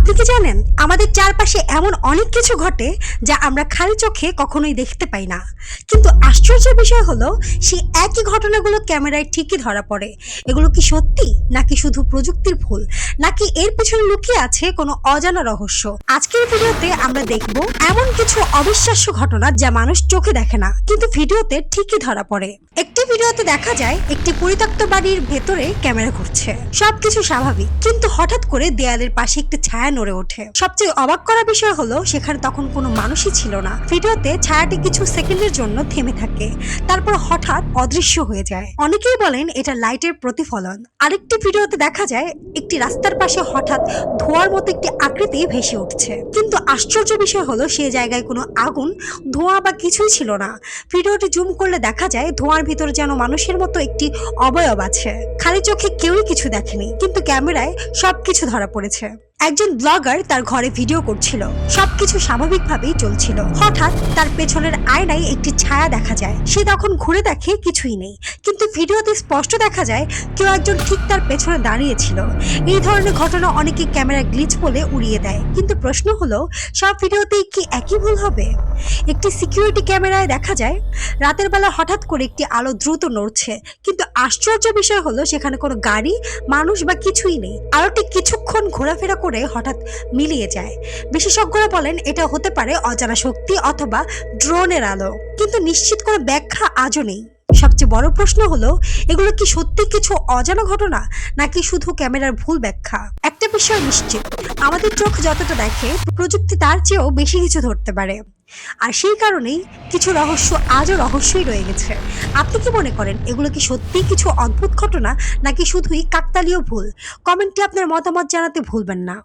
আপনি কি জানেন আমাদের চারপাশে এমন অনেক কিছু ঘটে যা আমরা খালি চোখে কখনোই দেখতে পাই না, কিন্তু আশ্চর্যের বিষয় হলো সেই একই ঘটনাগুলো ক্যামেরায় ঠিকই ধরা পড়ে। এগুলো কি সত্যি, নাকি শুধু প্রযুক্তির ভুল, নাকি এর পেছনে লুকিয়ে আছে কোনো অজানা রহস্য? আজকের ভিডিওতে আমরা দেখব এমন কিছু অবিশ্বাস্য ঘটনা যা মানুষ চোখে দেখে না কিন্তু ভিডিওতে ঠিকই ধরা পড়ে। একটি ভিডিওতে দেখা যায় একটি পরিত্যক্ত বাড়ির ভেতরে ক্যামেরা ঘুরছে, সবকিছু স্বাভাবিক, কিন্তু হঠাৎ করে দেয়ালের পাশে একটি ছায়া নড়ে ওঠে। সবচেয়ে অবাক করা বিষয় হলো সেখানে তখন কোনো মানুষই ছিল না। ভিডিওতে ছায়াটি কিছু সেকেন্ডের জন্য থেমে থাকে, তারপর হঠাৎ অদৃশ্য হয়ে যায়। অনেকেই বলেন এটা লাইটের প্রতিফলন। আরেকটি ভিডিওতে দেখা যায় একটি রাস্তার পাশে হঠাৎ ধোঁয়ার মতো একটি আকৃতি ভেসে উঠছে, কিন্তু আশ্চর্য বিষয় হলো সেই জায়গায় কোনো আগুন, ধোঁয়া বা কিছুই ছিল না। ভিডিওটি জুম করলে দেখা যায় ধোঁয়ার ভিতরে যেন মানুষের মতো একটি অবয়ব আছে। খালি চোখে কেউই কিছু দেখেনি, কিন্তু ক্যামেরায় সবকিছু ধরা পড়েছে। একজন ব্লগার তার ঘরে ভিডিও করছিল, সবকিছু স্বাভাবিকভাবেই চলছিল। হঠাৎ তার পেছনের আয়নায় একটি ছায়া দেখা যায়। সে তখন ঘুরে দেখে কিছুই নেই, কিন্তু ভিডিওতে স্পষ্ট দেখা যায় কেউ একজন ঠিক তার পেছনে দাঁড়িয়েছিল। এই ধরনের ঘটনা অনেকে ক্যামেরা গ্লিচ বলে উড়িয়ে দেয়, কিন্তু প্রশ্ন হলো সব ভিডিওতেই কি একই ভুল হবে? একটি সিকিউরিটি ক্যামেরায় দেখা যায় রাতের বেলা হঠাৎ করে একটি আলো দ্রুত নড়ছে, কিন্তু আশ্চর্য বিষয় হলো সেখানে কোনো গাড়ি, মানুষ বা কিছুই নেই। আলোটি কিছুক্ষণ ঘোরাফেরা করে হঠাৎ মিলিয়ে যায়। বিশেষজ্ঞরা বলেন এটা হতে পারে অজানা শক্তি অথবা ড্রোনের আলো, কিন্তু নিশ্চিত কোনো ব্যাখ্যা আজও নেই। সবচেয়ে বড় প্রশ্ন হলো এগুলো কি সত্যি কিছু অজানা ঘটনা, নাকি শুধু ক্যামেরার ভুল ব্যাখ্যা? একটা বিষয় নিশ্চিত, আমাদের চোখ যতটা দেখে প্রযুক্তি তার চেয়েও বেশি কিছু ধরতে পারে, আর সেই কারণেই কিছু রহস্য আজও রহস্যই রয়ে গেছে। আপনি কি মনে করেন এগুলো কি সত্যিই কিছু অদ্ভুত ঘটনা, নাকি শুধুই কাকতালীয় ভুল? কমেন্টে আপনার মতামত জানাতে ভুলবেন না।